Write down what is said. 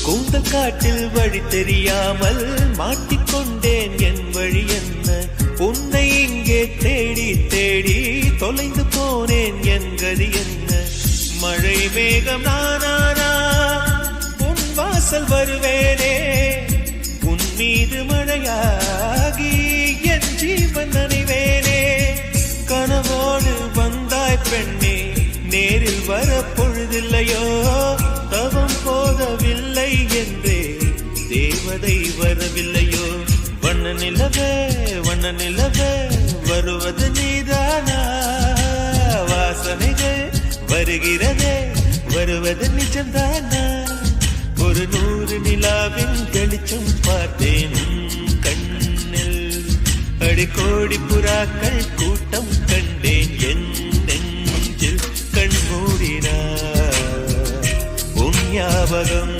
கூந்தல் காட்டில் வழி தெரியாமல் மாட்டிக்கொண்டேன். என் வழி என்ன? உன்னை இங்கே தேடி தேடி தொலைந்து போனேன். என் கதி என்ன? மழை மேகம் நானானா உன் வாசல் வருவேனே. உன் மீது மழையாகி என் ஜீவன் நனைவேனே. கனவோடு வந்தாய் பெண்ணே, நேரில் வர பொழுதில்லையோ. தவம் போதவில்லை என்றே தேவதை வரவில்லையோ. வண்ண நிலவே வண்ண நிலவே வருவது நீதானா? வாசனைகள் வருகிறதே வருவது நிஜம்தானா? ஒரு 100 நிலாவின் வெளிச்சம் பார்த்தேன் கண்ணில். அடிக்கோடி புறாக்கள் கூட்டம் கண்டேன் என் நெஞ்சில். கண் மூடினா உன் ஞாபகம்